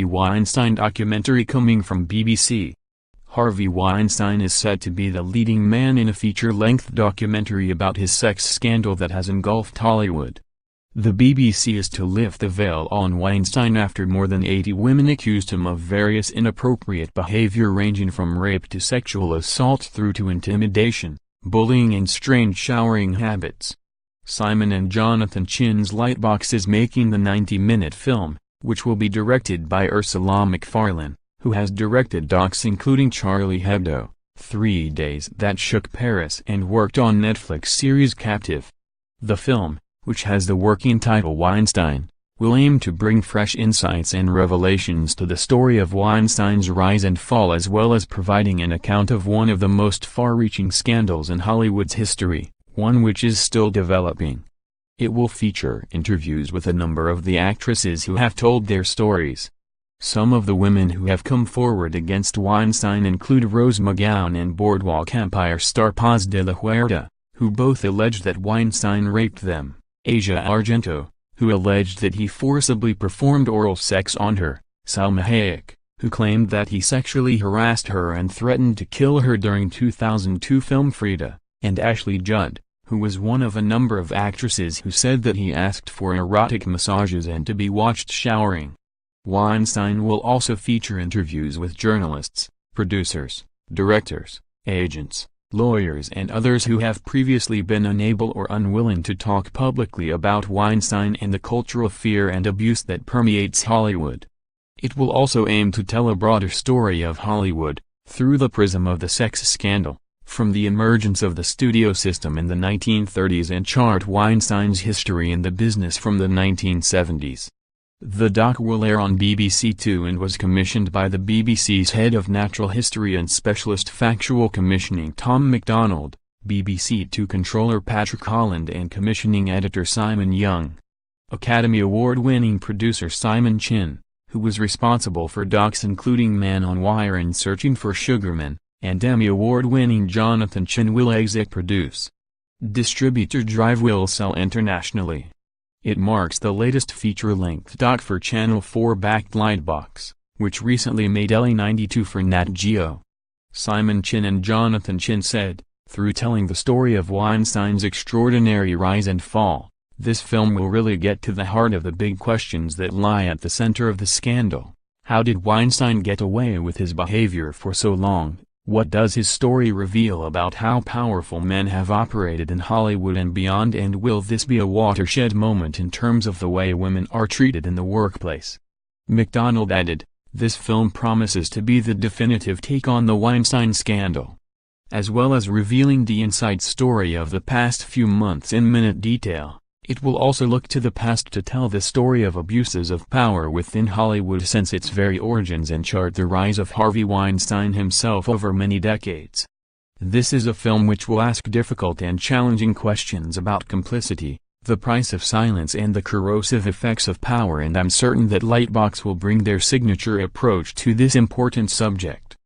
Weinstein documentary coming from BBC. Harvey Weinstein is said to be the leading man in a feature-length documentary about his sex scandal that has engulfed Hollywood. The BBC is to lift the veil on Weinstein after more than 80 women accused him of various inappropriate behavior ranging from rape to sexual assault through to intimidation, bullying and strange showering habits. Simon and Jonathan Chinn's Lightbox is making the 90-minute film, which will be directed by Ursula MacFarlane, who has directed docs including Charlie Hebdo, 3 Days That Shook Paris, and worked on Netflix series Captive. The film, which has the working title Weinstein, will aim to bring fresh insights and revelations to the story of Weinstein's rise and fall, as well as providing an account of one of the most far-reaching scandals in Hollywood's history, one which is still developing. It will feature interviews with a number of the actresses who have told their stories. Some of the women who have come forward against Weinstein include Rose McGowan and Boardwalk Empire star Paz de la Huerta, who both alleged that Weinstein raped them, Asia Argento, who alleged that he forcibly performed oral sex on her, Salma Hayek, who claimed that he sexually harassed her and threatened to kill her during 2002 film Frida, and Ashley Judd, who was one of a number of actresses who said that he asked for erotic massages and to be watched showering. Weinstein will also feature interviews with journalists, producers, directors, agents, lawyers and others who have previously been unable or unwilling to talk publicly about Weinstein and the cultural fear and abuse that permeates Hollywood. It will also aim to tell a broader story of Hollywood, through the prism of the sex scandal, from the emergence of the studio system in the 1930s and chart Weinstein's history in the business from the 1970s. The doc will air on BBC Two and was commissioned by the BBC's head of natural history and specialist factual commissioning Tom MacDonald, BBC Two controller Patrick Holland and commissioning editor Simon Young. Academy Award-winning producer Simon Chinn, who was responsible for docs including Man on Wire and Searching for Sugarman, and Emmy Award-winning Jonathan Chinn will exec produce. Distributor Drive will sell internationally. It marks the latest feature-length doc for Channel 4-backed Lightbox, which recently made LA92 for Nat Geo. Simon Chinn and Jonathan Chinn said, through telling the story of Weinstein's extraordinary rise and fall, this film will really get to the heart of the big questions that lie at the center of the scandal. How did Weinstein get away with his behavior for so long? What does his story reveal about how powerful men have operated in Hollywood and beyond, and will this be a watershed moment in terms of the way women are treated in the workplace? MacDonald added, this film promises to be the definitive take on the Weinstein scandal, as well as revealing the inside story of the past few months in minute detail. It will also look to the past to tell the story of abuses of power within Hollywood since its very origins and chart the rise of Harvey Weinstein himself over many decades. This is a film which will ask difficult and challenging questions about complicity, the price of silence and the corrosive effects of power, and I'm certain that Lightbox will bring their signature approach to this important subject.